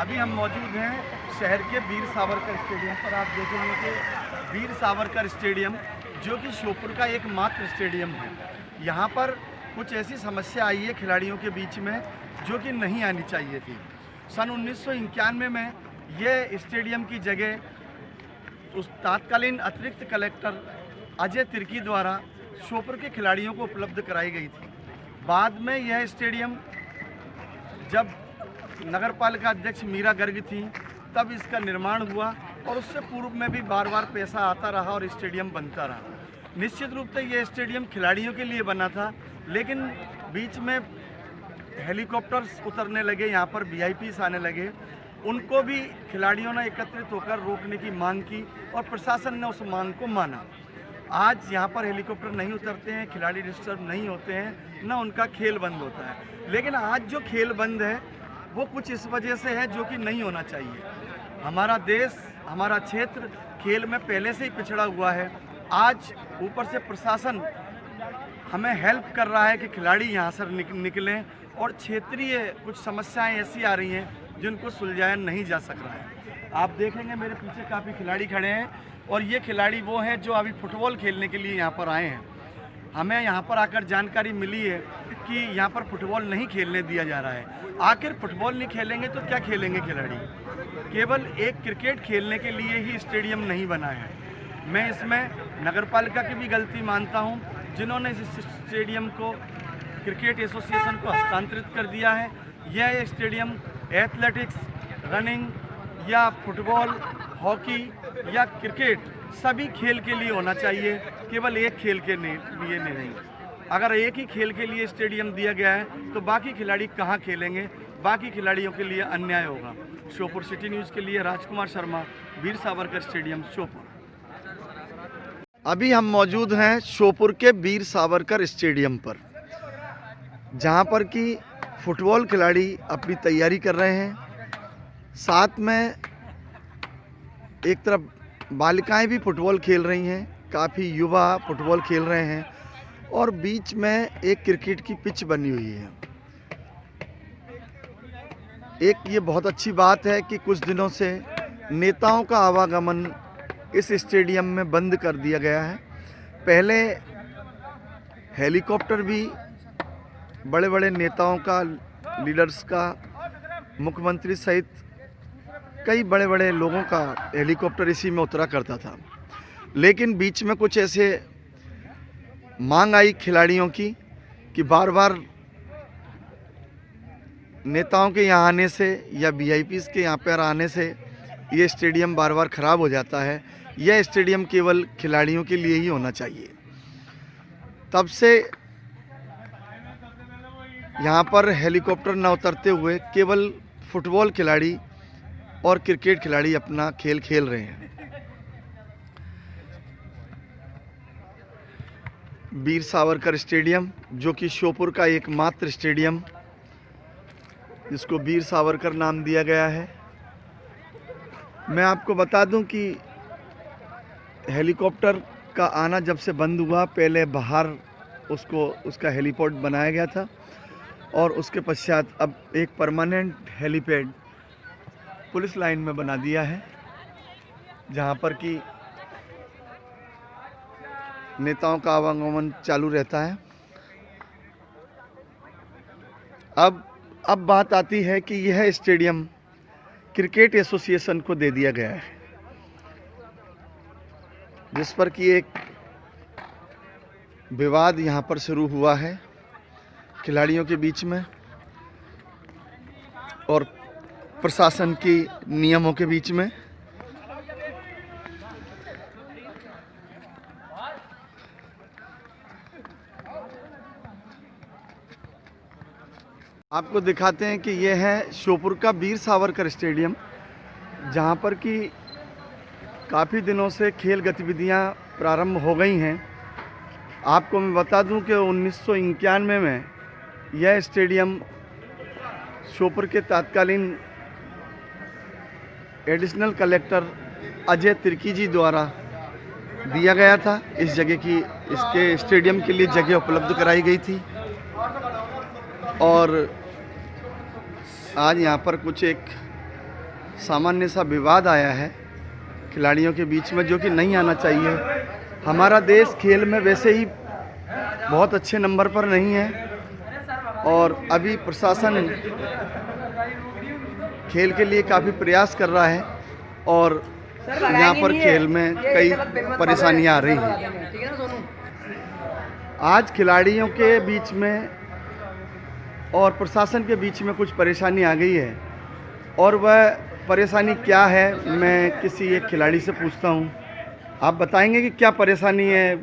अभी हम मौजूद हैं शहर के वीर सावरकर स्टेडियम पर। आप देखेंगे कि वीर सावरकर स्टेडियम जो कि श्योपुर का एकमात्र स्टेडियम है, यहाँ पर कुछ ऐसी समस्या आई है खिलाड़ियों के बीच में जो कि नहीं आनी चाहिए थी। सन 1991 में यह स्टेडियम की जगह उस तत्कालीन अतिरिक्त कलेक्टर अजय तिर्की द्वारा श्योपुर के खिलाड़ियों को उपलब्ध कराई गई थी। बाद में यह स्टेडियम जब नगर पालिका अध्यक्ष मीरा गर्ग थी तब इसका निर्माण हुआ और उससे पूर्व में भी बार बार पैसा आता रहा और स्टेडियम बनता रहा। निश्चित रूप से ये स्टेडियम खिलाड़ियों के लिए बना था, लेकिन बीच में हेलीकॉप्टर्स उतरने लगे, यहाँ पर वीआईपीस आने लगे, उनको भी खिलाड़ियों ने एकत्रित होकर रोकने की मांग की और प्रशासन ने उस मांग को माना। आज यहाँ पर हेलीकॉप्टर नहीं उतरते हैं, खिलाड़ी डिस्टर्ब नहीं होते हैं, न उनका खेल बंद होता है। लेकिन आज जो खेल बंद है वो कुछ इस वजह से है जो कि नहीं होना चाहिए। हमारा देश, हमारा क्षेत्र खेल में पहले से ही पिछड़ा हुआ है। आज ऊपर से प्रशासन हमें हेल्प कर रहा है कि खिलाड़ी यहाँ से निकलें और क्षेत्रीय कुछ समस्याएं ऐसी आ रही हैं जिनको सुलझाया नहीं जा सक रहा है। आप देखेंगे मेरे पीछे काफ़ी खिलाड़ी खड़े हैं और ये खिलाड़ी वो हैं जो अभी फुटबॉल खेलने के लिए यहाँ पर आए हैं। हमें यहाँ पर आकर जानकारी मिली है कि यहाँ पर फुटबॉल नहीं खेलने दिया जा रहा है। आखिर फुटबॉल नहीं खेलेंगे तो क्या खेलेंगे खिलाड़ी? केवल एक क्रिकेट खेलने के लिए ही स्टेडियम नहीं बना है। मैं इसमें नगरपालिका की भी गलती मानता हूँ जिन्होंने इस स्टेडियम को क्रिकेट एसोसिएशन को हस्तांतरित कर दिया है। यह स्टेडियम एथलेटिक्स, रनिंग या फुटबॉल, हॉकी या क्रिकेट सभी खेल के लिए होना चाहिए, केवल एक खेल के लिए नहीं। अगर एक ही खेल के लिए स्टेडियम दिया गया है तो बाकी खिलाड़ी कहाँ खेलेंगे? बाकी खिलाड़ियों के लिए अन्याय होगा। श्योपुर सिटी न्यूज़ के लिए राजकुमार शर्मा, वीर सावरकर स्टेडियम, श्योपुर। अभी हम मौजूद हैं श्योपुर के वीर सावरकर स्टेडियम पर, जहां पर कि फुटबॉल खिलाड़ी अपनी तैयारी कर रहे हैं। साथ में एक तरफ बालिकाएं भी फुटबॉल खेल रही हैं, काफ़ी युवा फुटबॉल खेल रहे हैं और बीच में एक क्रिकेट की पिच बनी हुई है। एक ये बहुत अच्छी बात है कि कुछ दिनों से नेताओं का आवागमन इस स्टेडियम में बंद कर दिया गया है। पहले हेलीकॉप्टर भी बड़े बड़े नेताओं का, लीडर्स का, मुख्यमंत्री सहित कई बड़े बड़े लोगों का हेलीकॉप्टर इसी में उतरा करता था। लेकिन बीच में कुछ ऐसे मांग आई खिलाड़ियों की कि बार बार नेताओं के यहाँ आने से या वीआईपीस के यहाँ पर आने से ये स्टेडियम बार बार ख़राब हो जाता है। यह स्टेडियम केवल खिलाड़ियों के लिए ही होना चाहिए। तब से यहाँ पर हेलीकॉप्टर न उतरते हुए केवल फुटबॉल खिलाड़ी और क्रिकेट खिलाड़ी अपना खेल खेल रहे हैं। वीर सावरकर स्टेडियम जो कि श्योपुर का एकमात्र स्टेडियम, जिसको वीर सावरकर नाम दिया गया है। मैं आपको बता दूं कि हेलीकॉप्टर का आना जब से बंद हुआ, पहले बाहर उसका हेलीपोर्ट बनाया गया था और उसके पश्चात अब एक परमानेंट हेलीपैड पुलिस लाइन में बना दिया है, जहां पर कि नेताओं का आवागमन चालू रहता है। अब बात आती है कि यह स्टेडियम क्रिकेट एसोसिएशन को दे दिया गया है, जिस पर कि एक विवाद यहाँ पर शुरू हुआ है खिलाड़ियों के बीच में और प्रशासन की नियमों के बीच में। आपको दिखाते हैं कि यह है श्योपुर का वीर सावरकर स्टेडियम, जहां पर कि काफ़ी दिनों से खेल गतिविधियां प्रारंभ हो गई हैं। आपको मैं बता दूं कि 1991 में यह स्टेडियम श्योपुर के तत्कालीन एडिशनल कलेक्टर अजय तिर्की जी द्वारा दिया गया था। इस जगह की, इसके स्टेडियम के लिए जगह उपलब्ध कराई गई थी और आज यहाँ पर कुछ एक सामान्य सा विवाद आया है खिलाड़ियों के बीच में, जो कि नहीं आना चाहिए। हमारा देश खेल में वैसे ही बहुत अच्छे नंबर पर नहीं है और अभी प्रशासन खेल के लिए काफ़ी प्रयास कर रहा है और यहाँ पर खेल में कई परेशानियाँ आ रही हैं। आज खिलाड़ियों के बीच में और प्रशासन के बीच में कुछ परेशानी आ गई है और वह परेशानी क्या है, मैं किसी एक खिलाड़ी से पूछता हूँ। आप बताएंगे कि क्या परेशानी है,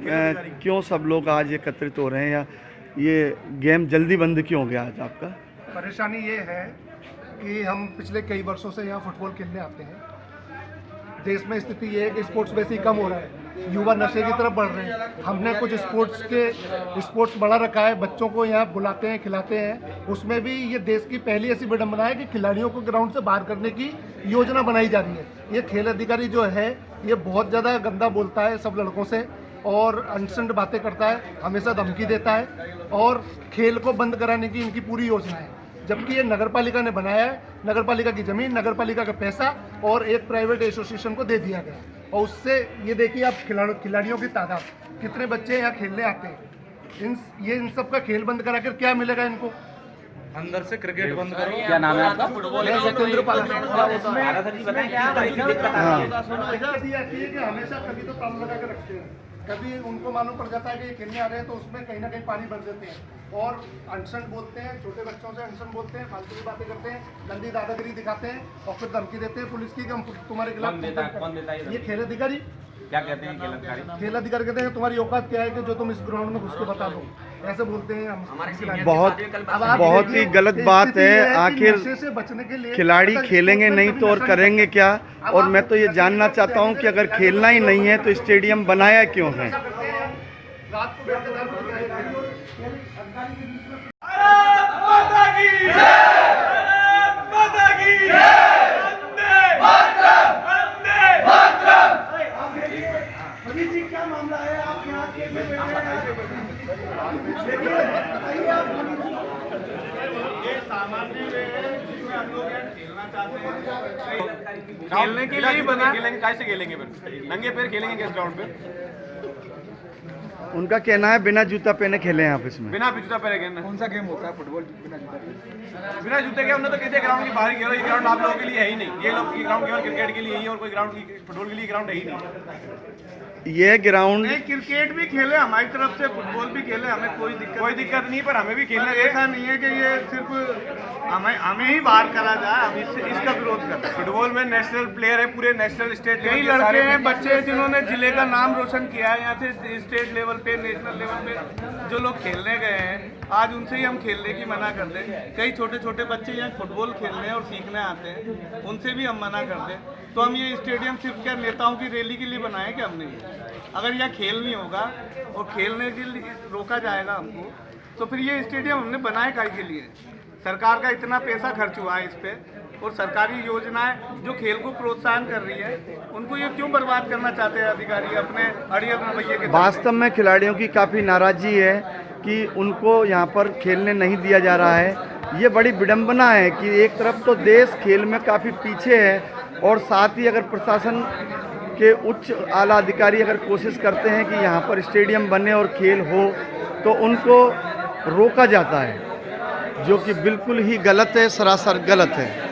क्यों सब लोग आज एकत्रित हो रहे हैं, या ये गेम जल्दी बंद क्यों हो गया आज आपका? परेशानी ये है कि हम पिछले कई वर्षों से यहाँ फुटबॉल खेलने आते हैं। देश में स्थिति ये है कि स्पोर्ट्स वैसे ही कम हो रहा है, युवा नशे की तरफ बढ़ रहे हैं। हमने कुछ स्पोर्ट्स बढ़ा रखा है, बच्चों को यहाँ बुलाते हैं, खिलाते हैं। उसमें भी ये देश की पहली ऐसी विडंबना है कि खिलाड़ियों को ग्राउंड से बाहर करने की योजना बनाई जा रही है। ये खेल अधिकारी जो है ये बहुत ज़्यादा गंदा बोलता है सब लड़कों से और अनसंड बातें करता है, हमेशा धमकी देता है और खेल को बंद कराने की इनकी पूरी योजना है। जबकि ये नगरपालिका ने बनाया है, नगरपालिका की ज़मीन, नगरपालिका का पैसा और एक प्राइवेट एसोसिएशन को दे दिया गया। और उससे ये देखिए आप खिलाड़ियों की तादाद, कितने बच्चे यहाँ खेलने आते हैं। इन सब का खेल बंद कराकर क्या मिलेगा इनको? अंदर से क्रिकेट बंद करो। क्या नाम है आपका? हमेशा कभी तो ताला लगा के रखते हैं, कभी उनको मालूम पड़ जाता है कि ये खेलने आ रहे हैं तो उसमें कहीं ना कहीं पानी भर देते हैं और अनशन बोलते हैं, छोटे बच्चों से अनशन बोलते हैं, फालतू की बातें करते हैं, गंदी दादागिरी दिखाते हैं और फिर धमकी देते हैं पुलिस की कि हम तुम्हारे खिलाफ। ये खेल अधिकारी क्या कहते हैं? खेल अधिकारी कहते हैं तुम्हारी औकात क्या है कि जो तुम इस ग्राउंड में घुस के बता दो, ऐसे बोलते हैं हम। बहुत ही गलत बात है। आखिर से बचने के लिए खिलाड़ी खेलेंगे नहीं तो और करेंगे क्या? और मैं तो ये जानना चाहता हूँ कि अगर खेलना ही नहीं है तो स्टेडियम बनाया क्यों है? क्या मामला है? आप यहाँ खेलने के लिए बना, खेलेंगे कैसे? खेलेंगे फिर नंगे पैर खेलेंगे किस ग्राउंड पे? उनका कहना है बिना जूता पहने खेले हैं आप इसमें। बिना जूता पहने खेलना कौन सा गेम होता है फुटबॉल? बिना जूते के हमने तो कहते ग्राउंड की बाहर खेलो, ये ग्राउंड आप लोगों के लिए है ही नहीं। ये लोग ग्राउंड केवल क्रिकेट के लिए ही, और कोई ग्राउंड फुटबॉल के लिए ग्राउंड है ही नहीं। ये ग्राउंड क्रिकेट भी खेले हमारी तरफ से, फुटबॉल भी खेले, हमें कोई दिक्कत नहीं, पर हमें भी खेलना। ऐसा नहीं है कि ये सिर्फ हमें ही बाहर करा जाए, हम इसका विरोध करते हैं। फुटबॉल में नेशनल प्लेयर है, पूरे नेशनल स्टेट कई लड़के हैं, बच्चे जिन्होंने जिले का नाम रोशन किया है, यहाँ से स्टेट लेवल पे, नेशनल लेवल पे जो लोग खेलने गए हैं, आज उनसे ही हम खेलने की मना कर दें। कई छोटे छोटे बच्चे यहाँ फुटबॉल खेलने और सीखने आते हैं, उनसे भी हम मना कर दें। तो हम ये स्टेडियम सिर्फ क्या नेताओं की रैली के लिए बनाए कि हमने अगर यह खेल नहीं होगा और खेलने के लिए रोका जाएगा हमको, तो फिर ये स्टेडियम हमने बनाए काहे के लिए? सरकार का इतना पैसा खर्च हुआ है इस पे, और सरकारी योजनाएं जो खेल को प्रोत्साहन कर रही है, उनको ये क्यों बर्बाद करना चाहते हैं अधिकारी अपने अड़ियल रवैये के? वास्तव में खिलाड़ियों की काफ़ी नाराज़गी है कि उनको यहाँ पर खेलने नहीं दिया जा रहा है। ये बड़ी विडंबना है कि एक तरफ तो देश खेल में काफ़ी पीछे है और साथ ही अगर प्रशासन के उच्च आला अधिकारी अगर कोशिश करते हैं कि यहाँ पर स्टेडियम बने और खेल हो तो उनको रोका जाता है, जो कि बिल्कुल ही गलत है, सरासर गलत है।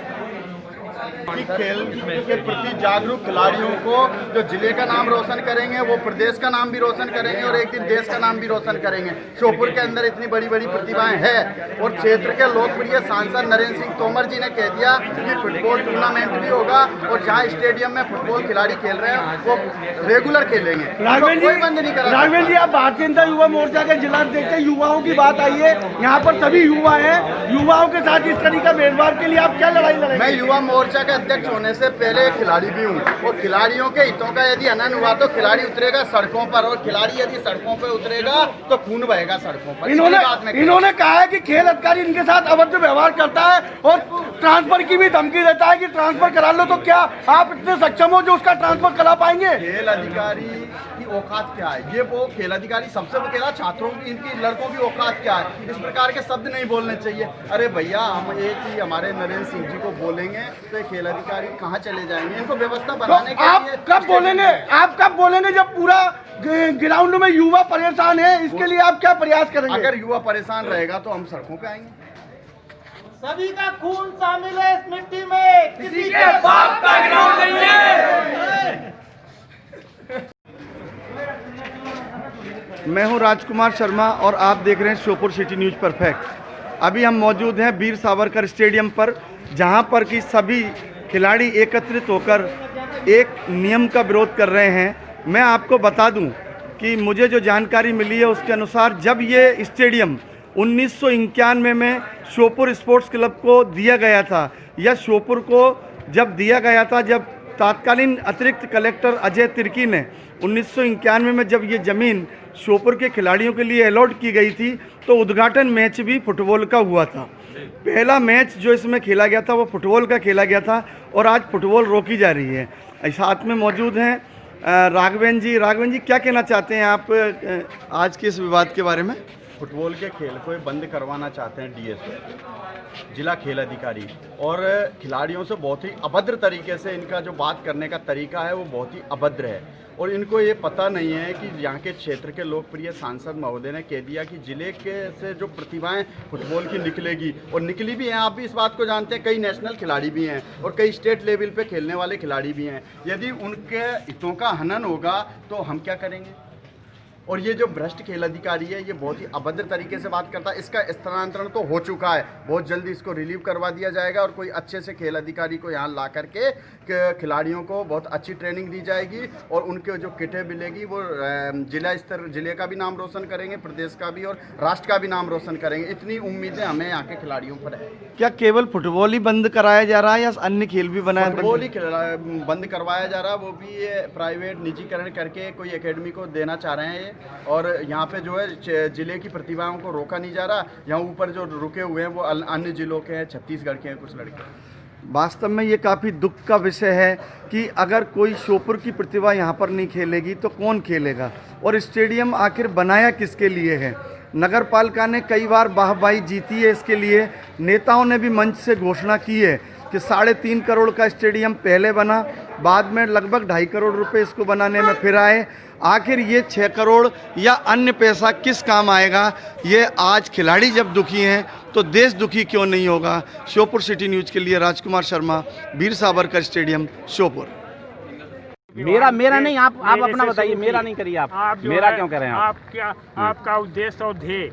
कि खेल के प्रति जागरूक खिलाड़ियों को जो जिले का नाम रोशन करेंगे, वो प्रदेश का नाम भी रोशन करेंगे और एक दिन देश का नाम भी रोशन करेंगे। श्योपुर के अंदर इतनी बड़ी बड़ी प्रतिभाएं हैं और क्षेत्र के लोकप्रिय सांसद नरेंद्र सिंह तोमर जी ने कह दिया कि फुटबॉल टूर्नामेंट भी होगा और जहां स्टेडियम में फुटबॉल खिलाड़ी खेल रहे हैं वो रेगुलर खेलेंगे, कोई बंद नहीं करा। राघवेंद्र जी, आप भारतीय जनता युवा मोर्चा के जिला अध्यक्ष हैं, युवाओं की बात आई है, यहाँ पर सभी युवा हैं, युवाओं के साथ इस तरीके का भेदभाव के लिए आप क्या लड़ाई लड़ेंगे? मैं युवा मोर्चा का अध्यक्ष होने से पहले खिलाड़ी भी हूँ और खिलाड़ियों के हितों का यदि हनन हुआ तो खिलाड़ी उतरेगा सड़कों पर, और खिलाड़ी यदि सड़कों पर उतरेगा तो खून बहेगा सड़कों पर। इन्होंने कहा है कि खेल अधिकारी इनके साथ अभद्र व्यवहार करता है और ट्रांसफर की भी धमकी देता है कि ट्रांसफर करा लो, तो क्या आप इतने सक्षम हो जो उसका ट्रांसफर करा पाएंगे? खेल अधिकारी की औकात क्या है? ये वो खेल अधिकारी सबसे अकेला छात्रों की, इनकी लड़कों की औकात क्या है? इस प्रकार के शब्द नहीं बोलने चाहिए। अरे भैया, हम एक ही हमारे नरेंद्र सिंह जी को बोलेंगे तो ये खेल अधिकारी कहाँ चले जाएंगे? इनको व्यवस्था बनाने तो के आप लिए कब बोलेंगे? आप कब बोलेंगे जब पूरा ग्राउंड में युवा परेशान है? इसके लिए आप क्या प्रयास करेंगे? अगर युवा परेशान रहेगा तो हम सड़कों पे आएंगे। सभी का खून शामिल है इस मिट्टी में, किसी के बाप का ग्राउंड नहीं है। मैं हूं राजकुमार शर्मा और आप देख रहे हैं श्योपुर सिटी न्यूज़ परफेक्ट। अभी हम मौजूद हैं वीर सावरकर स्टेडियम पर, जहां पर कि सभी खिलाड़ी एकत्रित होकर एक नियम का विरोध कर रहे हैं। मैं आपको बता दूं कि मुझे जो जानकारी मिली है उसके अनुसार जब ये स्टेडियम 1991 में श्योपुर स्पोर्ट्स क्लब को दिया गया था, या श्योपुर को जब दिया गया था, जब तत्कालीन अतिरिक्त कलेक्टर अजय तिर्की ने 1991 में जब ये ज़मीन श्योपुर के खिलाड़ियों के लिए अलॉट की गई थी, तो उद्घाटन मैच भी फुटबॉल का हुआ था। पहला मैच जो इसमें खेला गया था वो फुटबॉल का खेला गया था, और आज फुटबॉल रोकी जा रही है। साथ में मौजूद हैं राघवेंद्र जी। राघवेंद्र जी, क्या कहना चाहते हैं आप आज के इस विवाद के बारे में? फुटबॉल के खेल को बंद करवाना चाहते हैं डीएसओ, जिला खेल अधिकारी, और खिलाड़ियों से बहुत ही अभद्र तरीके से इनका जो बात करने का तरीका है वो बहुत ही अभद्र है। और इनको ये पता नहीं है कि यहाँ के क्षेत्र के लोकप्रिय सांसद महोदय ने कह दिया कि जिले के से जो प्रतिभाएं फुटबॉल की निकलेगी, और निकली भी हैं। आप भी इस बात को जानते हैं, कई नेशनल खिलाड़ी भी हैं और कई स्टेट लेवल पे खेलने वाले खिलाड़ी भी हैं। यदि उनके हितों का हनन होगा तो हम क्या करेंगे? और ये जो भ्रष्ट खेल अधिकारी है, ये बहुत ही अभद्र तरीके से बात करता है। इसका स्थानांतरण तो हो चुका है, बहुत जल्दी इसको रिलीव करवा दिया जाएगा, और कोई अच्छे से खेल अधिकारी को यहाँ ला करके खिलाड़ियों को बहुत अच्छी ट्रेनिंग दी जाएगी, और उनके जो किटें मिलेगी वो जिला स्तर, जिले का भी नाम रोशन करेंगे, प्रदेश का भी और राष्ट्र का भी नाम रोशन करेंगे। इतनी उम्मीदें हमें यहाँ के खिलाड़ियों पर है। क्या केवल फुटबॉल ही बंद कराया जा रहा है या अन्य खेल भी बनाया? फुटबॉल ही बंद करवाया जा रहा है, वो भी प्राइवेट निजीकरण करके कोई एकेडमी को देना चाह रहे हैं। और यहाँ पे जो है जिले की प्रतिभाओं को रोका नहीं जा रहा। यहाँ ऊपर जो रुके हुए हैं वो अन्य जिलों के हैं, छत्तीसगढ़ के हैं कुछ लड़के। वास्तव में ये काफ़ी दुख का विषय है कि अगर कोई श्योपुर की प्रतिभा यहाँ पर नहीं खेलेगी तो कौन खेलेगा? और स्टेडियम आखिर बनाया किसके लिए है? नगर पालिका ने कई बार वाहवाही जीती है इसके लिए। नेताओं ने भी मंच से घोषणा की है कि 3.5 करोड़ का स्टेडियम पहले बना, बाद में लगभग 2.5 करोड़ रुपए इसको बनाने में फिर आए। आखिर ये 6 करोड़ या अन्य पैसा किस काम आएगा? ये आज खिलाड़ी जब दुखी हैं तो देश दुखी क्यों नहीं होगा? श्योपुर सिटी न्यूज़ के लिए राजकुमार शर्मा, वीर सावरकर स्टेडियम, श्योपुर। मेरा नहीं, आप अपना बताइए। मेरा नहीं करिए आप मेरा क्यों कह रहे हैं? आप क्या, आपका उद्देश्य और ध्येय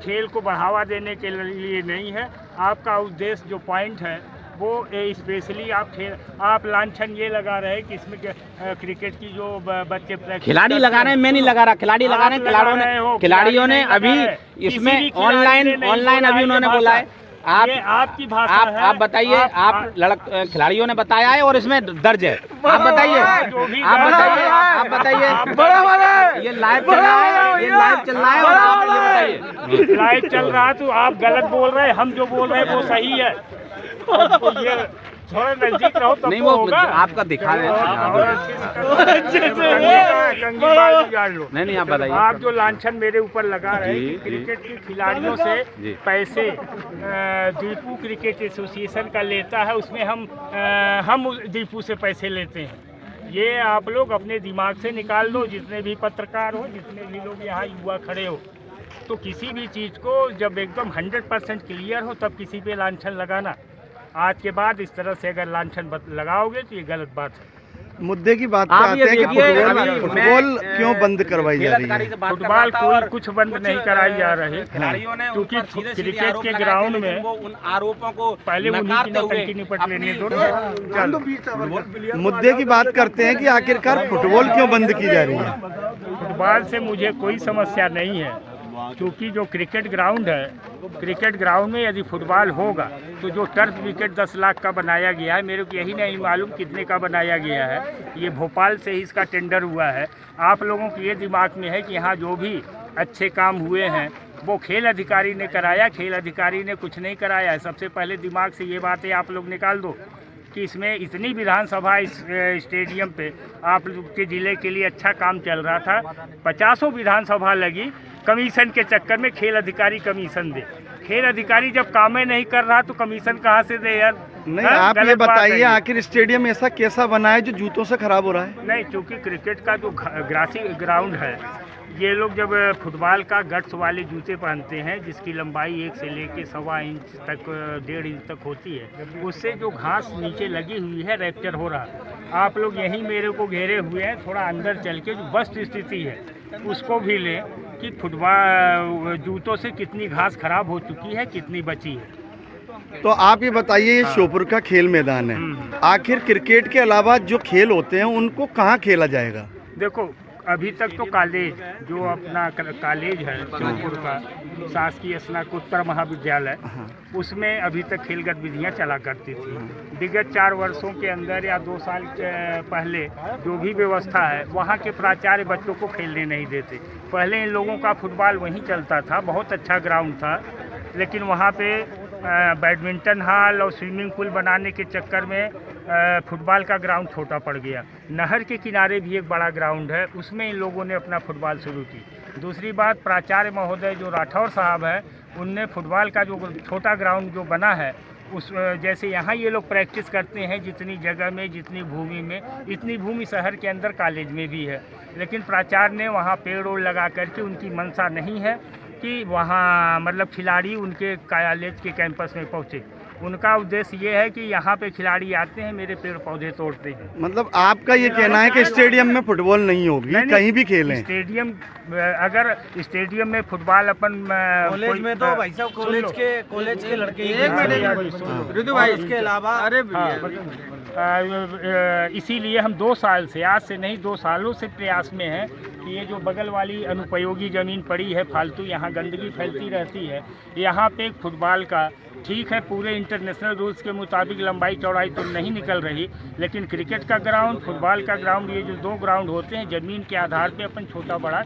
खेल को बढ़ावा देने के लिए नहीं है। आपका उद्देश्य जो पॉइंट है वो स्पेशली आप लांछन ये लगा रहे हैं कि इसमें क्रिकेट की जो बच्चे खिलाड़ी लगा रहे हैं, मैं नहीं लगा रहा, खिलाड़ी लगा रहे हैं। खिलाड़ियों ने अभी इसमें ऑनलाइन अभी उन्होंने बोला है। आपकी भाषा है। आप बताइए, आप खिलाड़ियों ने बताया है और इसमें दर्ज है। आप बताइए, आप बताइए। ये लाइव चल रहा है, ये लाइव चल रहा है, और आप ये बताइए। लाइव चल रहा है तो आप गलत बोल रहे हैं, हम जो बोल रहे हैं वो सही है। तो ये थोड़ा नजदीक रहो तब नहीं, वो वो होगा। आपका दिखा रहे हैं। नहीं, आप बताइए। आप जो लांछन मेरे ऊपर लगा रहे हैं कि क्रिकेट के खिलाड़ियों से पैसे दीपू क्रिकेट एसोसिएशन का लेता है, उसमें हम दीपू से पैसे लेते हैं। ये आप लोग अपने दिमाग से निकाल दो, जितने भी पत्रकार हो, जितने भी लोग यहाँ युवा खड़े हो। तो किसी भी चीज़ को जब एकदम 100% क्लियर हो तब किसी पे लांछन लगाना। आज के बाद इस तरह से अगर लांछन लगाओगे तो ये गलत बात है। मुद्दे की बात पे आते हैं कि फुटबॉल क्यों बंद करवाई जा रही है? फुटबॉल कोई कुछ बंद नहीं कराई जा रही, क्योंकि क्रिकेट के ग्राउंड में उन आरोपों को पहले उन्हीं निपट लेने दो। मुद्दे की बात करते हैं कि आखिरकार फुटबॉल क्यों बंद की जा रही है? फुटबॉल से मुझे कोई समस्या नहीं है, क्योंकि जो क्रिकेट ग्राउंड है, क्रिकेट ग्राउंड में यदि फुटबॉल होगा तो जो टर्फ विकेट 10 लाख का बनाया गया है, मेरे को यही नहीं मालूम कितने का बनाया गया है। ये भोपाल से ही इसका टेंडर हुआ है। आप लोगों के ये दिमाग में है कि यहाँ जो भी अच्छे काम हुए हैं वो खेल अधिकारी ने कराया, खेल अधिकारी ने कुछ नहीं कराया है। सबसे पहले दिमाग से ये बातें आप लोग निकाल दो कि इसमें इतनी विधानसभा इस स्टेडियम पे आप लोग के ज़िले के लिए अच्छा काम चल रहा था, 50 विधानसभा लगी, कमीशन के चक्कर में खेल अधिकारी कमीशन दे। खेल अधिकारी जब काम नहीं कर रहा तो कमीशन कहाँ से दे यार? नहीं, आप ये बताइए आखिर स्टेडियम ऐसा कैसा बना है जो जूतों से खराब हो रहा है? नहीं, क्योंकि क्रिकेट का जो ग्रासी ग्राउंड है, ये लोग जब फुटबॉल का गट्स वाले जूते पहनते हैं जिसकी लंबाई 1 से लेके 1.25 इंच तक 1.5 इंच तक होती है, उससे जो घास नीचे लगी हुई है रैप्चर हो रहा है। आप लोग यहीं मेरे को घेरे हुए हैं, थोड़ा अंदर चल के जो वस्त स्थिति है उसको भी लें कि फुटबॉल जूतों से कितनी घास खराब हो चुकी है, कितनी बची है। तो आप ये बताइए, ये श्योपुर का खेल मैदान है, आखिर क्रिकेट के अलावा जो खेल होते हैं उनको कहाँ खेला जाएगा? देखो, अभी तक तो कॉलेज जो अपना कॉलेज है श्योपुर का शासकीय स्नातकोत्तर महाविद्यालय, उसमें अभी तक खेल गतिविधियाँ चला करती थी। विगत 4 वर्षों के अंदर या 2 साल के पहले जो भी व्यवस्था है, वहाँ के प्राचार्य बच्चों को खेलने नहीं देते। पहले इन लोगों का फुटबॉल वहीं चलता था, बहुत अच्छा ग्राउंड था, लेकिन वहाँ पे बैडमिंटन हॉल और स्विमिंग पूल बनाने के चक्कर में फुटबॉल का ग्राउंड छोटा पड़ गया। नहर के किनारे भी एक बड़ा ग्राउंड है, उसमें इन लोगों ने अपना फुटबॉल शुरू की। दूसरी बात, प्राचार्य महोदय जो राठौर साहब हैं, उनने फुटबॉल का जो छोटा ग्राउंड जो बना है, उस जैसे यहाँ ये लोग प्रैक्टिस करते हैं जितनी जगह में, जितनी भूमि में, इतनी भूमि शहर के अंदर कॉलेज में भी है, लेकिन प्राचार्य ने वहाँ पेड़ ओड़ लगा करके, उनकी मंशा नहीं है कि वहाँ मतलब खिलाड़ी उनके कॉलेज के कैंपस में पहुँचे। उनका उद्देश्य ये है कि यहाँ पे खिलाड़ी आते हैं, मेरे पेड़ पौधे तोड़ते हैं। मतलब आपका ये कहना है कि स्टेडियम में फुटबॉल नहीं होगी, कहीं भी खेलें? स्टेडियम, अगर स्टेडियम में फुटबॉल अपन कॉलेज में तो भाई साहब कॉलेज के लड़के ऋतु भाई, इसके अलावा इसीलिए हम 2 साल से, आज से नहीं 2 सालों से प्रयास में हैं कि ये जो बगल वाली अनुपयोगी ज़मीन पड़ी है फालतू, यहाँ गंदगी फैलती रहती है, यहाँ पे एक फुटबॉल का, ठीक है पूरे इंटरनेशनल रूल्स के मुताबिक लंबाई चौड़ाई तो नहीं निकल रही, लेकिन क्रिकेट का ग्राउंड, फुटबॉल का ग्राउंड, ये जो 2 ग्राउंड होते हैं, ज़मीन के आधार पे अपन छोटा बड़ा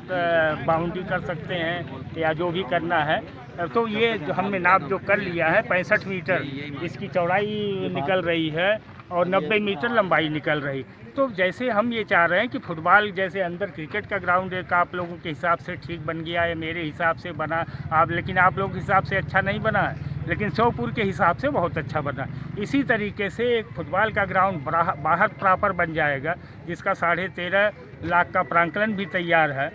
बाउंड्री कर सकते हैं या जो भी करना है। तो ये जो हमने नाप जो कर लिया है, 65 मीटर इसकी चौड़ाई निकल रही है और 90 मीटर लंबाई निकल रही। तो जैसे हम ये चाह रहे हैं कि फुटबॉल जैसे अंदर क्रिकेट का ग्राउंड एक आप लोगों के हिसाब से ठीक बन गया है, मेरे हिसाब से बना लेकिन आप लोगों के हिसाब से अच्छा नहीं बना है, लेकिन श्योपुर के हिसाब से बहुत अच्छा बना। इसी तरीके से एक फुटबॉल का ग्राउंड बाहर प्रॉपर बन जाएगा, जिसका 13.5 लाख का प्रांगण भी तैयार है,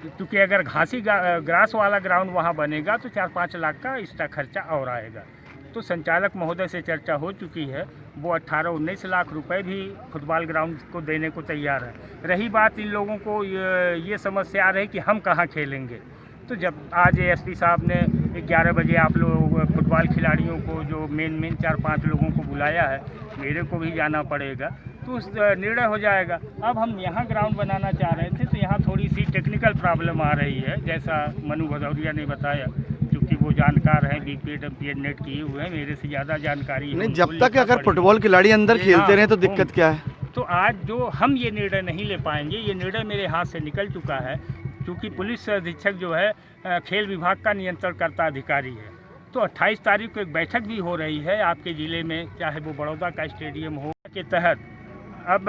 क्योंकि अगर घासी ग्रास वाला ग्राउंड वहाँ बनेगा तो 4-5 लाख का इसका खर्चा और आएगा। तो संचालक महोदय से चर्चा हो चुकी है, वो 18-19 लाख रुपए भी फुटबॉल ग्राउंड को देने को तैयार है। रही बात इन लोगों को ये समस्या आ रही कि हम कहाँ खेलेंगे, तो जब आज एसपी साहब ने 11 बजे आप लोग फुटबॉल खिलाड़ियों को जो मेन 4-5 लोगों को बुलाया है, मेरे को भी जाना पड़ेगा, तो उस निर्णय हो जाएगा। अब हम यहाँ ग्राउंड बनाना चाह रहे थे, तो यहाँ थोड़ी सी टेक्निकल प्रॉब्लम आ रही है, जैसा मनु भदौरिया ने बताया, क्योंकि वो जानकार हैं, बीपीएड एमपीएड नेट किए हुए हैं, मेरे से ज़्यादा जानकारी है। नहीं, जब तक अगर फुटबॉल खिलाड़ी अंदर खेलते रहे तो दिक्कत क्या है? तो आज जो हम ये निर्णय नहीं ले पाएंगे, ये निर्णय मेरे हाथ से निकल चुका है, क्योंकि पुलिस अधीक्षक जो है खेल विभाग का नियंत्रणकर्ता अधिकारी है। तो 28 तारीख को एक बैठक भी हो रही है आपके ज़िले में, चाहे वो बड़ौदा का स्टेडियम हो, के तहत अब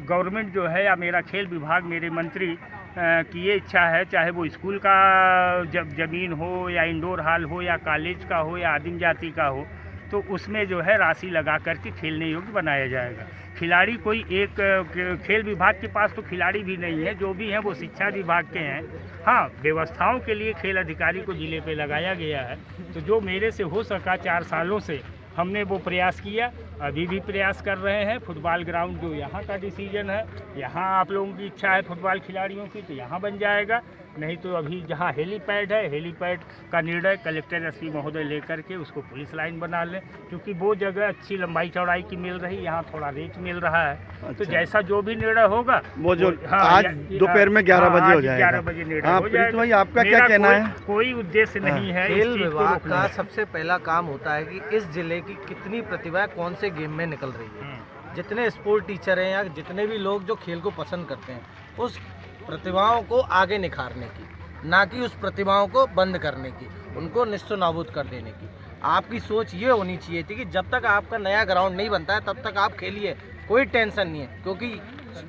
गवर्नमेंट जो है या मेरा खेल विभाग, मेरे मंत्री की ये इच्छा है, चाहे वो स्कूल का ज़मीन हो या इंडोर हॉल हो या कॉलेज का हो या आदिम जाति का हो, तो उसमें जो है राशि लगा करके खेलने योग्य बनाया जाएगा। खिलाड़ी कोई एक खेल विभाग के पास तो खिलाड़ी भी नहीं है, जो भी हैं वो शिक्षा विभाग के हैं। हाँ, व्यवस्थाओं के लिए खेल अधिकारी को ज़िले पे लगाया गया है, तो जो मेरे से हो सका 4 सालों से हमने वो प्रयास किया, अभी भी प्रयास कर रहे हैं। फुटबॉल ग्राउंड जो यहाँ का डिसीजन है, यहाँ आप लोगों की इच्छा है फुटबॉल खिलाड़ियों की, तो यहाँ बन जाएगा, नहीं तो अभी जहाँ हेलीपैड है, हेलीपैड का निर्णय कलेक्टर एसपी महोदय लेकर के उसको पुलिस लाइन बना लें, क्योंकि वो जगह अच्छी लंबाई चौड़ाई की मिल रही, यहाँ थोड़ा रेट मिल रहा है। अच्छा। तो जैसा जो भी निर्णय होगा वो जो आज दोपहर में 11 बजे हो जाएगा, 11 बजे निर्णय हो जाएगा। भाई आपका क्या कहना है? कोई उद्देश्य नहीं है। खेल विभाग का सबसे पहला काम होता है कि इस जिले की कितनी प्रतिभा कौन से गेम में निकल रही है, जितने स्पोर्ट टीचर हैं या जितने भी लोग जो खेल को पसंद करते हैं, उस प्रतिभाओं को आगे निखारने की, ना कि उस प्रतिभाओं को बंद करने की, उनको निस्तो नाबूद कर देने की। आपकी सोच ये होनी चाहिए थी कि जब तक आपका नया ग्राउंड नहीं बनता है तब तक आप खेलिए, कोई टेंशन नहीं है, क्योंकि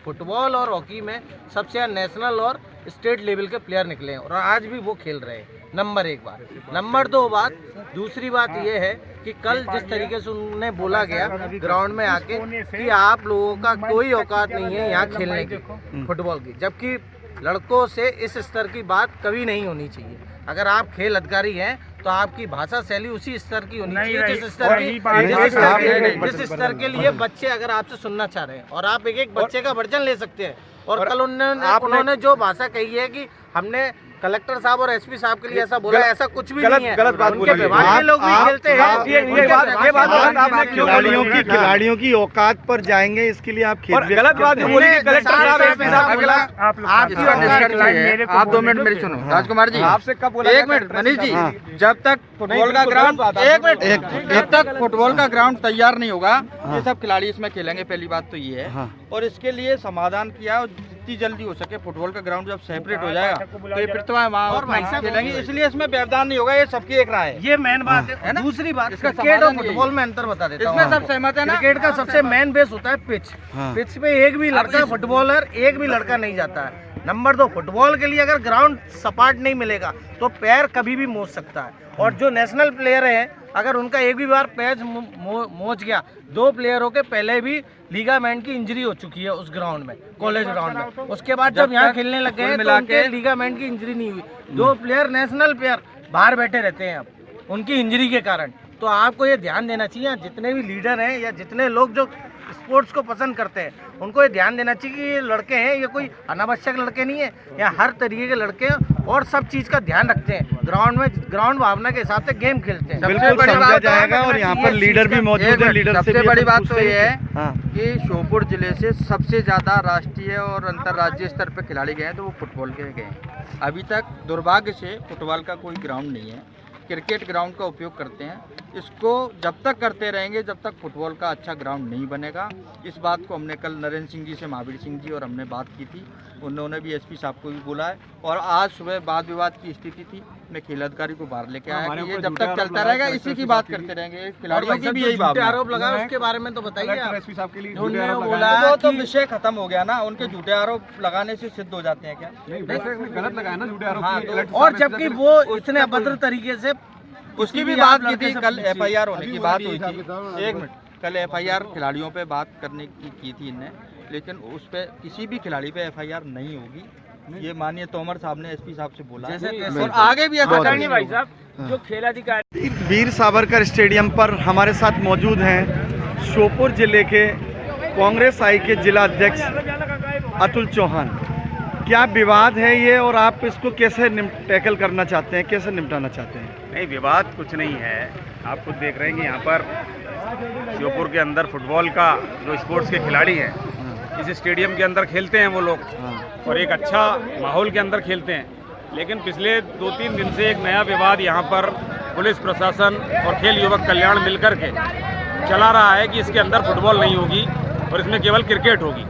फुटबॉल और हॉकी में सबसे ज़्यादा नेशनल और स्टेट लेवल के प्लेयर निकले हैं और आज भी वो खेल रहे हैं। नंबर 1 बात। नंबर 2 बात, दूसरी बात ये है कि कल जिस तरीके से उन्हें बोला गया ग्राउंड में आके कि आप लोगों का कोई औकात नहीं है यहाँ खेलने की फुटबॉल की, जबकि लड़कों से इस स्तर की बात कभी नहीं होनी चाहिए। अगर आप खेल अधिकारी हैं तो आपकी भाषा शैली उसी स्तर की होनी चाहिए जिस स्तर के लिए बच्चे अगर आपसे सुनना चाह रहे हैं, और आप एक बच्चे का वर्जन ले सकते हैं। और कल उन्होंने जो भाषा कही है कि हमने कलेक्टर साहब और एसपी साहब के लिए ऐसा बोला, ऐसा कुछ भी नहीं है। गलत बात बोली है। विभाग के लोग भी खेलते हैं। ये बात आपने खिलाड़ियों की औकात पर जाएंगे, इसके लिए आप खेल गलत बात जो बोली कि कलेक्टर साहब एसपी साहब अगला आप 2 मिनट मेरी सुनो। राजकुमार जी आपसे कब बोला? 1 मिनट मनीष जी, जब तक फुटबॉल का ग्राउंड जब तक फुटबॉल का ग्राउंड तैयार नहीं होगा ये सब खिलाड़ी इसमें खेलेंगे, पहली बात तो ये है। और इसके लिए समाधान किया और जितनी जल्दी हो सके फुटबॉल का ग्राउंड जब सेपरेट हो जाएगा तो ये प्रतिभाएं वहाँ खेलेंगे, इसलिए इसमें व्यवधान नहीं होगा। ये सबकी एक राय है, ये मेन बात है ना। दूसरी बात, क्रिकेट और फुटबॉल में अंतर बता देता हूँ। इसमें सब सहमत है ना। क्रिकेट का सबसे मेन बेस होता है पिच। पिच पे एक भी लड़का फुटबॉलर एक भी लड़का नहीं जाता है। नंबर 2, फुटबॉल के लिए अगर ग्राउंड सपाट नहीं मिलेगा तो पैर कभी भी मोच सकता है। और जो नेशनल प्लेयर हैं अगर उनका एक भी बार पैर मोच गया, 2 प्लेयरों के पहले भी लीगामेंट की इंजरी हो चुकी है उस ग्राउंड में, कॉलेज ग्राउंड में। उसके बाद जब यहाँ खेलने लगे हैं तो उनके लीगामेंट की इंजरी नहीं हुई। 2 प्लेयर नेशनल प्लेयर बाहर बैठे रहते हैं अब उनकी इंजरी के कारण। तो आपको ये ध्यान देना चाहिए, जितने भी लीडर हैं या जितने लोग जो स्पोर्ट्स को पसंद करते हैं उनको ये ध्यान देना चाहिए कि ये लड़के हैं, ये कोई अनावश्यक लड़के नहीं है, या हर तरीके के लड़के हैं और सब चीज़ का ध्यान रखते हैं। ग्राउंड में ग्राउंड भावना के हिसाब से गेम खेलते हैं। बिल्कुल समझा जाएगा और यहाँ पर लीडर भी मौजूद है। लीडर सबसे बड़ी बात तो ये है कि श्योपुर जिले से सबसे ज़्यादा राष्ट्रीय और अंतर्राज्यीय स्तर पर खिलाड़ी गए हैं तो वो फुटबॉल के गए हैं। अभी तक दुर्भाग्य से फुटबॉल का कोई ग्राउंड नहीं है, क्रिकेट ग्राउंड का उपयोग करते हैं। इसको जब तक करते रहेंगे जब तक फुटबॉल का अच्छा ग्राउंड नहीं बनेगा। इस बात को हमने कल नरेंद्र सिंह जी से, महावीर सिंह जी और हमने बात की थी, उन्होंने भी एसपी साहब को भी बोला है। और आज सुबह वाद विवाद की स्थिति थी, मैं खेल अधिकारी को बाहर लेके आया कि ये जब तक चलता रहेगा इसी की बात करते रहेंगे। खिलाड़ियों की भी यही बात। आरोप लगा उसके बारे में तो बताइए। एसपी साहब के लिए वो तो विषय खत्म हो गया ना, उनके झूठे आरोप लगाने से सिद्ध हो जाते हैं क्या? गलत लगाया ना झूठे आरोप। और जबकि वो इतने अभद्र तरीके से उसकी भी बात की थी, कल एफआईआर होने की बात हुई थी। 1 मिनट, कल एफआईआर खिलाड़ियों पे बात करने की थी इनने, लेकिन उस पे किसी भी खिलाड़ी पे एफआईआर नहीं होगी। ये माननीय तोमर साहब ने एसपी साहब से बोला और आगे भी ऐसा करेंगे। भाई साहब जो खेल अधिकारी वीर सावरकर स्टेडियम पर हमारे साथ मौजूद हैं श्योपुर जिले के कांग्रेस आई के जिला अध्यक्ष अतुल चौहान। क्या विवाद है ये और आप इसको कैसे टैकल करना चाहते हैं, कैसे निपटाना चाहते हैं? नहीं, विवाद कुछ नहीं है। आप खुद देख रहे हैं कि यहाँ पर श्योपुर के अंदर फुटबॉल का जो स्पोर्ट्स के खिलाड़ी हैं इस स्टेडियम के अंदर खेलते हैं वो लोग, और एक अच्छा माहौल के अंदर खेलते हैं। लेकिन पिछले 2-3 दिन से एक नया विवाद यहाँ पर पुलिस प्रशासन और खेल युवक कल्याण मिलकर के चला रहा है कि इसके अंदर फुटबॉल नहीं होगी और इसमें केवल क्रिकेट होगी।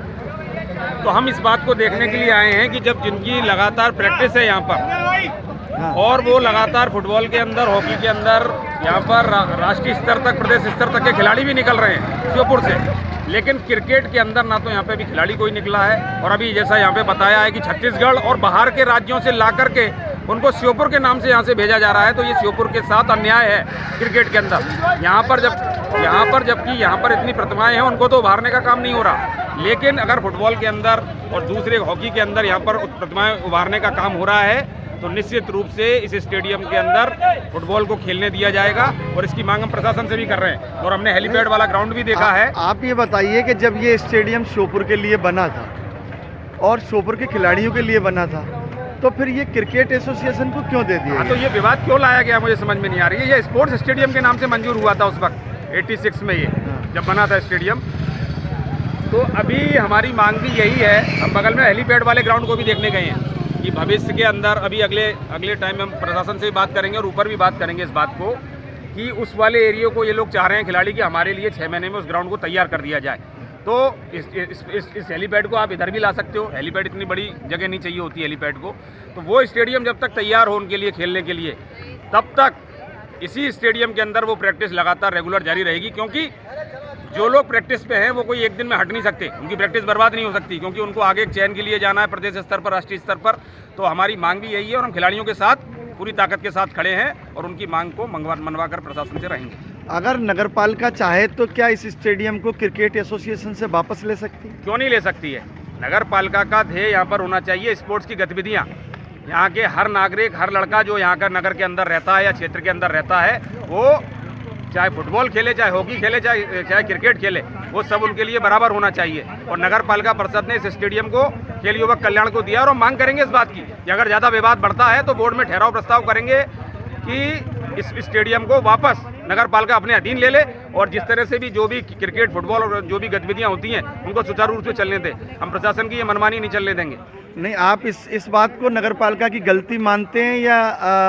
तो हम इस बात को देखने के लिए आए हैं कि जब जिनकी लगातार प्रैक्टिस है यहाँ पर और वो लगातार फुटबॉल के अंदर, हॉकी के अंदर यहाँ पर राष्ट्रीय स्तर तक, प्रदेश स्तर तक के खिलाड़ी भी निकल रहे हैं श्योपुर से, लेकिन क्रिकेट के अंदर ना तो यहाँ पे भी खिलाड़ी कोई निकला है। और अभी जैसा यहाँ पे बताया है कि छत्तीसगढ़ और बाहर के राज्यों से ला करके उनको श्योपुर के नाम से यहाँ से भेजा जा रहा है, तो ये श्योपुर के साथ अन्याय है क्रिकेट के अंदर। यहाँ पर जबकि यहाँ पर इतनी प्रतिभाएं हैं उनको तो उभारने का काम नहीं हो रहा, लेकिन अगर फुटबॉल के अंदर और दूसरे हॉकी के अंदर यहाँ पर प्रतिभाएं उभारने का काम हो रहा है तो निश्चित रूप से इस स्टेडियम के अंदर फुटबॉल को खेलने दिया जाएगा। और इसकी मांग हम प्रशासन से भी कर रहे हैं और हमने हेलीपैड वाला ग्राउंड भी देखा है। आप ये बताइए कि जब ये स्टेडियम श्योपुर के लिए बना था और श्योपुर के खिलाड़ियों के लिए बना था तो फिर ये क्रिकेट एसोसिएशन को क्यों दे दिया? तो ये विवाद क्यों लाया गया मुझे समझ में नहीं आ रही है। ये स्पोर्ट्स स्टेडियम के नाम से मंजूर हुआ था उस वक्त 86 में, ये जब बना था स्टेडियम। तो अभी हमारी मांग भी यही है, हम बगल में हेलीपैड वाले ग्राउंड को भी देखने गए हैं कि भविष्य के अंदर अभी अगले टाइम में हम प्रशासन से भी बात करेंगे और ऊपर भी बात करेंगे इस बात को कि उस वाले एरिया को ये लोग चाह रहे हैं खिलाड़ी कि हमारे लिए 6 महीने में उस ग्राउंड को तैयार कर दिया जाए। तो इस हेलीपैड को आप इधर भी ला सकते हो। हेलीपैड इतनी बड़ी जगह नहीं चाहिए होती हेलीपैड को। तो वो स्टेडियम जब तक तैयार हो उनके लिए खेलने के लिए, तब तक इसी स्टेडियम के अंदर वो प्रैक्टिस लगातार रेगुलर जारी रहेगी, क्योंकि जो लोग प्रैक्टिस पे हैं वो कोई एक दिन में हट नहीं सकते, उनकी प्रैक्टिस बर्बाद नहीं हो सकती, क्योंकि उनको आगे एक चयन के लिए जाना है प्रदेश स्तर पर, राष्ट्रीय स्तर पर। तो हमारी मांग भी यही है और हम खिलाड़ियों के साथ पूरी ताकत के साथ खड़े हैं और उनकी मांग को मनवा कर प्रशासन से रहेंगे। अगर नगरपालिका चाहे तो क्या इस स्टेडियम को क्रिकेट एसोसिएशन से वापस ले सकती है? क्यों नहीं ले सकती है? नगरपालिका का ध्येय यहाँ पर होना चाहिए स्पोर्ट्स की गतिविधियाँ। यहाँ के हर नागरिक, हर लड़का जो यहाँ का नगर के अंदर रहता है या क्षेत्र के अंदर रहता है, वो चाहे फुटबॉल खेले, चाहे हॉकी खेले, चाहे क्रिकेट खेले, वो सब उनके लिए बराबर होना चाहिए। और नगर पालिका परिषद ने इस स्टेडियम को खेल युवक कल्याण को दिया और हम मांग करेंगे इस बात की कि अगर ज़्यादा विवाद बढ़ता है तो बोर्ड में ठहराव प्रस्ताव करेंगे कि इस स्टेडियम को वापस नगर पालिका अपने अधीन ले ले और जिस तरह से भी जो भी क्रिकेट, फुटबॉल और जो भी गतिविधियाँ होती हैं उनको सुचारू रूप से चलने दें। हम प्रशासन की ये मनमानी नहीं चलने देंगे। नहीं, आप इस बात को नगरपालिका की गलती मानते हैं या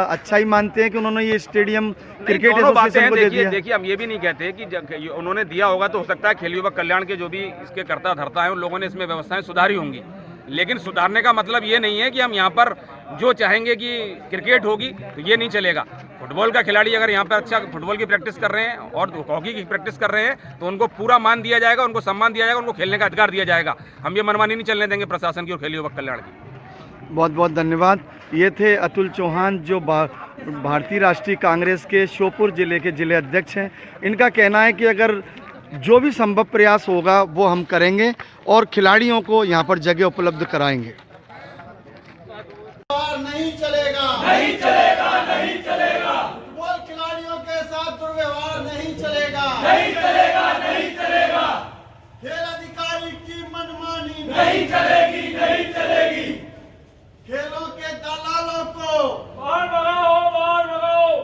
अच्छा ही मानते हैं कि उन्होंने ये स्टेडियम क्रिकेट एसोसिएशन को दे दिया? देखिए, हम ये भी नहीं कहते कि उन्होंने दिया होगा तो हो सकता है खेल युवक कल्याण के जो भी इसके कर्ता धर्ता है उन लोगों ने इसमें व्यवस्थाएं सुधारी होंगी, लेकिन सुधारने का मतलब ये नहीं है कि हम यहाँ पर जो चाहेंगे कि क्रिकेट होगी तो ये नहीं चलेगा। फुटबॉल का खिलाड़ी अगर यहाँ पर अच्छा फुटबॉल की प्रैक्टिस कर रहे हैं और हॉकी की प्रैक्टिस कर रहे हैं तो उनको पूरा मान दिया जाएगा, उनको सम्मान दिया जाएगा, उनको खेलने का अधिकार दिया जाएगा। हम ये मनमानी नहीं चलने देंगे प्रशासन की और खेल युवक कल्याण की। बहुत बहुत धन्यवाद। ये थे अतुल चौहान जो भारतीय राष्ट्रीय कांग्रेस के श्योपुर जिले के जिले अध्यक्ष हैं। इनका कहना है कि अगर जो भी संभव प्रयास होगा वो हम करेंगे और खिलाड़ियों को यहाँ पर जगह उपलब्ध कराएंगे। नहीं चलेगा, नहीं चलेगा, नहीं चलेगा। फुटबॉल खिलाड़ियों के साथ दुर्व्यवहार नहीं चलेगा, नहीं चलेगा, नहीं चलेगा। खेल अधिकारी की मनमानी नहीं चलेगी, नहीं चलेगी। खेलों के दलालों को बाहर भगाओ, बाहर भगाओ।